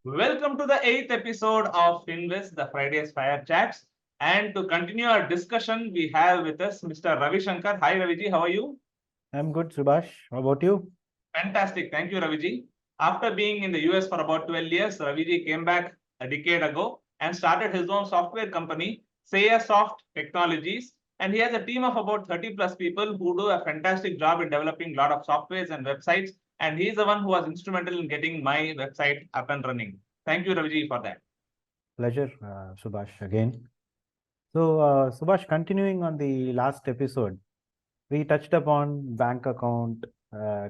Welcome to the 8th episode of FinWiz, the Friday's Fire Chats. And to continue our discussion, we have with us Mr. Ravi Shankar. Hi, Raviji. How are you? I'm good, Subhash. How about you? Fantastic. Thank you, Raviji. After being in the US for about 12 years, Raviji came back a decade ago and started his own software company, Soft Technologies. And he has a team of about 30 plus people who do a fantastic job in developing a lot of softwares and websites. And he's the one who was instrumental in getting my website up and running. Thank you, Raviji, for that. Pleasure, Subhash, again. So, Subhash, continuing on the last episode, we touched upon bank account,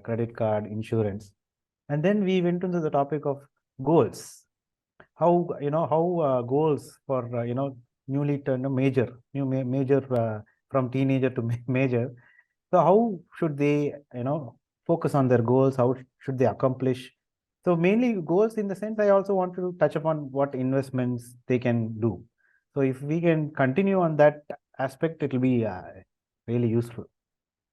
credit card, insurance, and then we went into the topic of goals. How goals for newly turned major from teenager to major. So, how should they focus on their goals? How should they accomplish? So mainly goals in the sense I also want to touch upon what investments they can do. So if we can continue on that aspect, it will be really useful.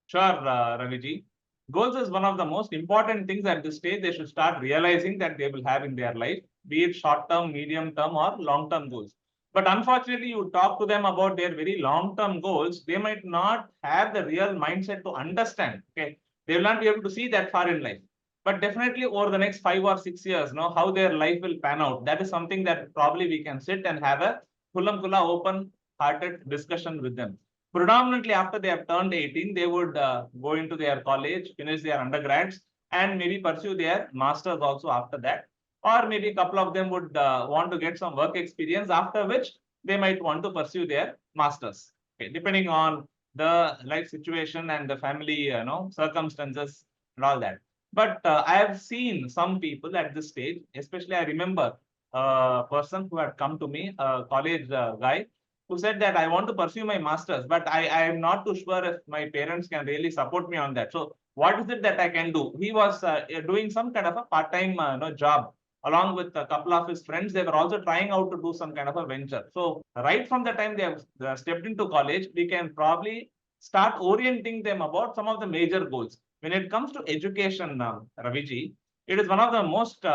Sure, Raviji. Goals is one of the most important things at this stage they should start realizing that they will have in their life, be it short-term, medium-term, or long-term goals. But unfortunately, you talk to them about their very long-term goals, they might not have the real mindset to understand. Okay, they will not be able to see that far in life. But definitely over the next 5 or 6 years, how their life will pan out. That is something that probably we can sit and have a kula open-hearted discussion with them. Predominantly after they have turned 18, they would go into their college, finish their undergrads, and maybe pursue their masters also after that. Or maybe a couple of them would want to get some work experience, after which they might want to pursue their masters, okay, depending on the life situation and the family circumstances and all that. But I have seen some people at this stage, especially I remember a person who had come to me, a college guy, who said that I want to pursue my master's, but I am not too sure if my parents can really support me on that. So what is it that I can do? He was doing some kind of a part-time job along with a couple of his friends. They were also trying out to do some kind of a venture. So right from the time they have stepped into college, we can probably start orienting them about some of the major goals. When it comes to education, Raviji, it is one of the most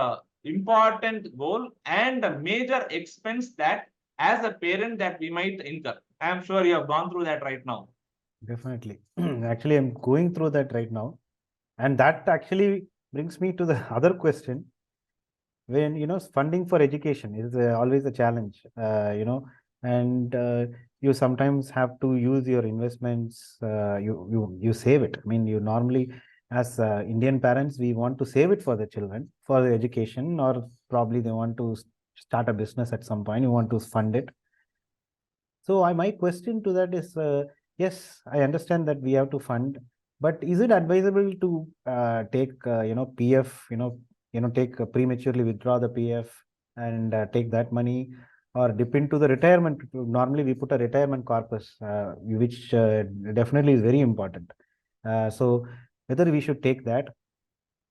important goal and a major expense that as a parent that we might incur. I am sure you have gone through that right now. Definitely. Actually, I'm going through that right now. And that actually brings me to the other question. When, funding for education is always a challenge, and you sometimes have to use your investments, you save it. I mean, you normally, as Indian parents, we want to save it for the children, for the education, or probably they want to start a business at some point, you want to fund it. So my question to that is, yes, I understand that we have to fund, but is it advisable to take, PF, take prematurely withdraw the PF and take that money, or dip into the retirement? Normally, we put a retirement corpus, which definitely is very important. So whether we should take that,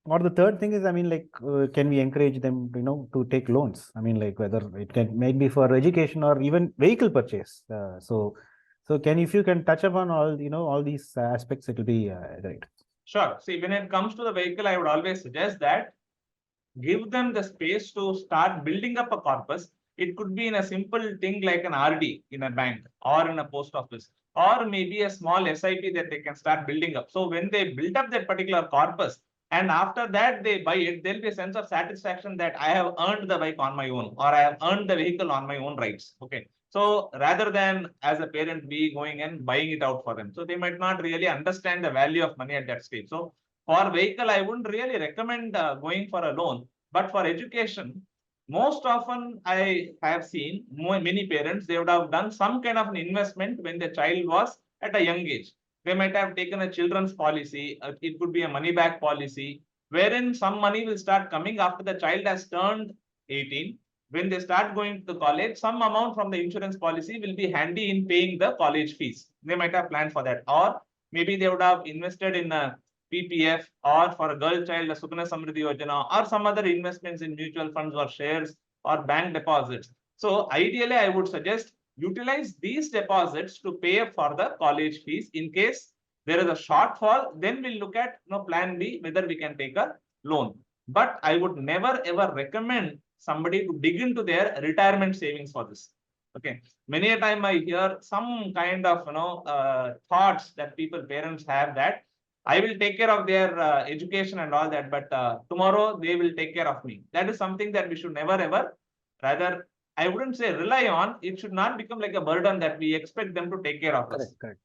or the third thing is, I mean, like, can we encourage them, to take loans? I mean, like, whether it can maybe for education or even vehicle purchase. So if you can touch upon all these aspects, it will be great. Sure. See, when it comes to the vehicle, I would always suggest that give them the space to start building up a corpus. It could be in a simple thing like an RD in a bank or in a post office, or maybe a small SIP that they can start building up. So when they build up that particular corpus, and after that they buy it, there'll be a sense of satisfaction that I have earned the bike on my own, or I have earned the vehicle on my own rights. Okay. So rather than as a parent be going and buying it out for them. So they might not really understand the value of money at that stage. So for vehicle, I wouldn't really recommend going for a loan. But for education, most often I have seen many parents, they would have done some kind of an investment when the child was at a young age. They might have taken a children's policy. It could be a money back policy, wherein some money will start coming after the child has turned 18. When they start going to college, some amount from the insurance policy will be handy in paying the college fees. They might have planned for that. Or maybe they would have invested in a PPF, or for a girl child, a Sukanya Samriddhi Yojana, or some other investments in mutual funds or shares or bank deposits. So ideally, I would suggest utilize these deposits to pay for the college fees in case there is a shortfall, then we'll look at plan B, whether we can take a loan. But I would never ever recommend somebody to dig into their retirement savings for this. Okay, many a time I hear some kind of thoughts that parents have that I will take care of their education and all that, but tomorrow they will take care of me. That is something that we should never ever, rather, I wouldn't say rely on. It should not become like a burden that we expect them to take care of us. Correct.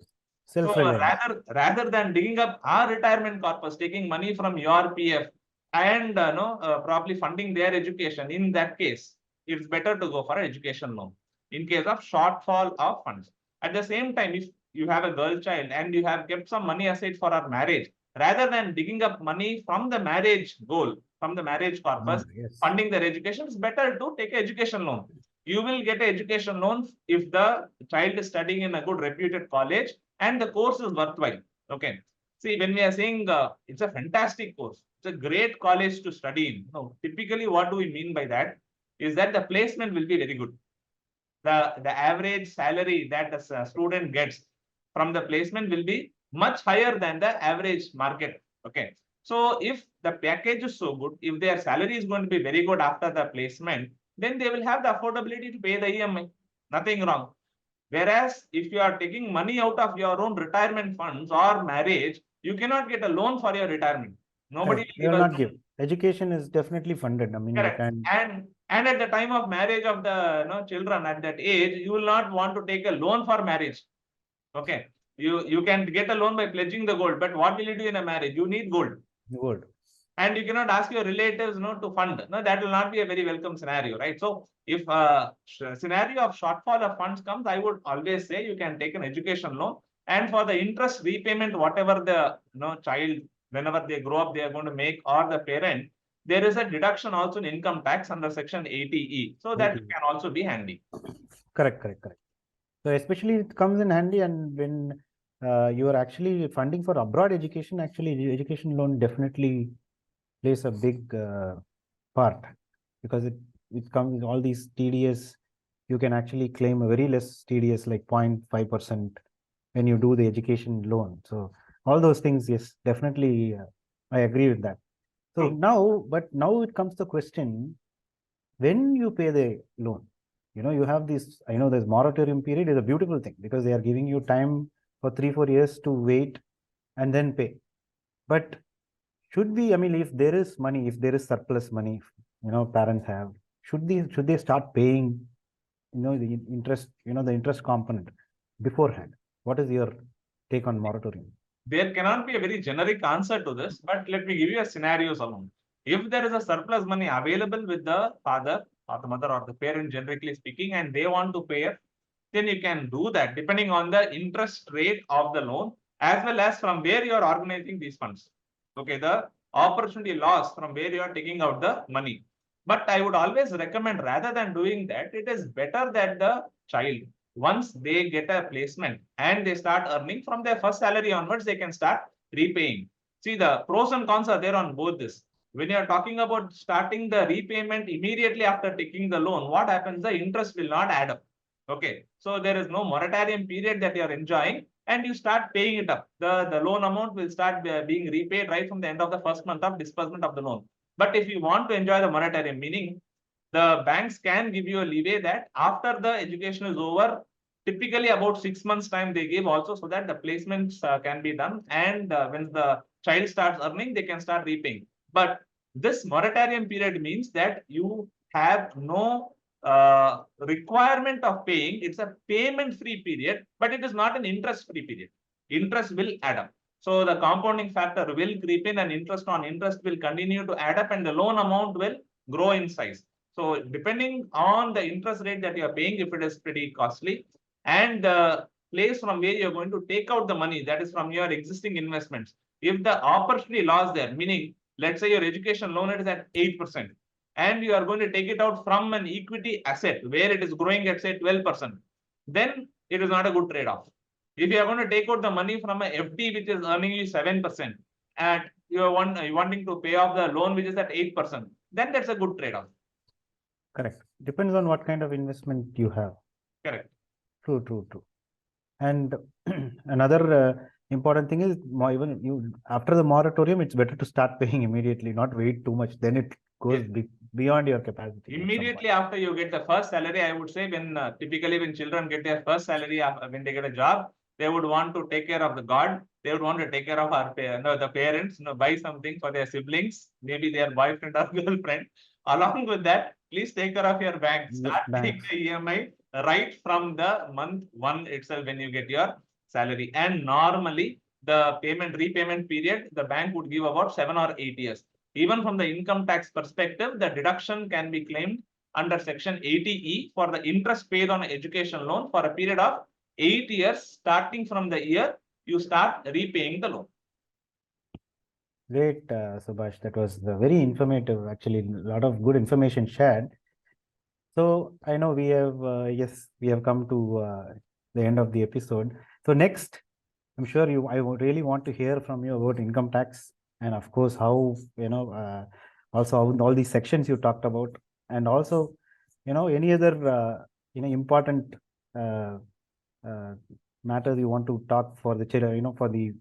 So Self-reliant. rather than digging up our retirement corpus, taking money from your PF and probably funding their education, in that case, it's better to go for an education loan in case of shortfall of funds. At the same time, if you have a girl child and you have kept some money aside for our marriage, rather than digging up money from the marriage goal, from the marriage corpus, funding their education, it's better to take an education loan. You will get an education loan if the child is studying in a good reputed college and the course is worthwhile. Okay. See, when we are saying it's a fantastic course, it's a great college to study in. No, typically, what do we mean by that? Is that the placement will be very good. The average salary that a student gets from the placement will be much higher than the average market. Okay. So if the package is so good, if their salary is going to be very good after the placement, then they will have the affordability to pay the EMI. Nothing wrong. Whereas if you are taking money out of your own retirement funds or marriage, you cannot get a loan for your retirement. Nobody will not give. Education is definitely funded. I mean, correct. And at the time of marriage of the children at that age, you will not want to take a loan for marriage. Okay. You can get a loan by pledging the gold, but what will you do in a marriage? You need gold. Gold. And you cannot ask your relatives to fund. No, that will not be a very welcome scenario, right? So if a scenario of shortfall of funds comes, I would always say you can take an education loan, and for the interest repayment, whatever the child, whenever they grow up, they are going to make, or the parent, there is a deduction also in income tax under section 80E. So that can also be handy. Correct. So especially it comes in handy, and when you are actually funding for abroad education, actually the education loan definitely plays a big part, because it comes with all these TDS. You can actually claim a very less TDS, like 0.5% when you do the education loan. So all those things, yes, definitely I agree with that. So now it comes to the question, when you pay the loan, you have this, I know this moratorium period is a beautiful thing, because they are giving you time for 3-4 years to wait and then pay. But should we, I mean, if there is money, if there is surplus money, parents have, should they start paying, the interest, the interest component beforehand? What is your take on moratorium? There cannot be a very generic answer to this, but let me give you a scenario alone. If there is a surplus money available with the father or the mother or the parent, generically speaking, and they want to pay it, then you can do that depending on the interest rate of the loan, as well as from where you are organizing these funds. Okay, the opportunity loss from where you are taking out the money. But I would always recommend, rather than doing that, it is better that the child, once they get a placement and they start earning, from their first salary onwards, they can start repaying. See, the pros and cons are there on both this. When you are talking about starting the repayment immediately after taking the loan, what happens? The interest will not add up. Okay, so there is no moratorium period that you are enjoying, and you start paying it up. The loan amount will start being repaid right from the end of the first month of disbursement of the loan. But if you want to enjoy the moratorium, meaning the banks can give you a leeway that after the education is over, typically about 6 months time they give also, so that the placements can be done, and when the child starts earning, they can start repaying. But this moratorium period means that you have no requirement of paying. It's a payment free period, but it is not an interest free period. Interest will add up. So the compounding factor will creep in, and interest on interest will continue to add up, and the loan amount will grow in size. So depending on the interest rate that you are paying, if it is pretty costly, and the place from where you're going to take out the money, that is from your existing investments. If the opportunity loss there, meaning let's say your education loan is at 8%, and you are going to take it out from an equity asset where it is growing at say 12%, then it is not a good trade-off. If you are going to take out the money from a FD which is earning you 7%, and you are wanting to pay off the loan which is at 8%, then that's a good trade-off. Correct. Depends on what kind of investment you have. Correct. True. And another important thing is even you after the moratorium, it's better to start paying immediately, not wait too much. Then it goes beyond your capacity. at some Immediately point. after you get the first salary, I would say when typically when children get their first salary when they get a job, they would want to take care of the God. They would want to take care of the parents, buy something for their siblings, maybe their boyfriend or girlfriend. Along with that, please take care of your bank. Start paying Banks. the EMI right from the month one itself when you get your salary. And normally the repayment period, the bank would give about 7 or 8 years. Even from the income tax perspective, the deduction can be claimed under Section 80E for the interest paid on education loan for a period of 8 years, starting from the year you start repaying the loan. Great, Subhash. That was very informative. Actually, a lot of good information shared. So I know we have, we have come to the end of the episode. So next, I'm sure I would really want to hear from you about income tax, and of course, how, also how all these sections you talked about, and also, any other, important matters you want to talk for the children, for the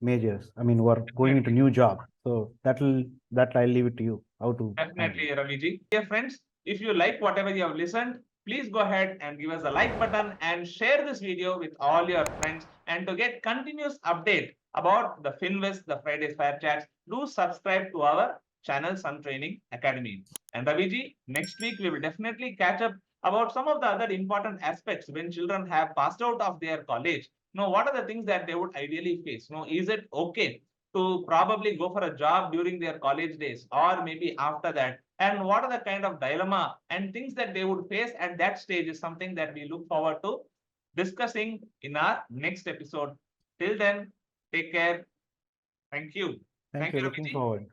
majors. I mean, who are going into new job. So that I'll leave it to you. How to Definitely, Raviji. Dear friends, if you like whatever you have listened, please go ahead and give us a like button and share this video with all your friends. And to get continuous update about the FinWiz, the Friday Fire Chats, do subscribe to our channel Sun Training Academy. And Raviji, next week we will definitely catch up about some of the other important aspects when children have passed out of their college. What are the things that they would ideally face? Is it okay to probably go for a job during their college days or maybe after that, and what are the kind of dilemma and things that they would face at that stage is something that we look forward to discussing in our next episode. Till then, take care. Thank you. Thank you. Looking forward.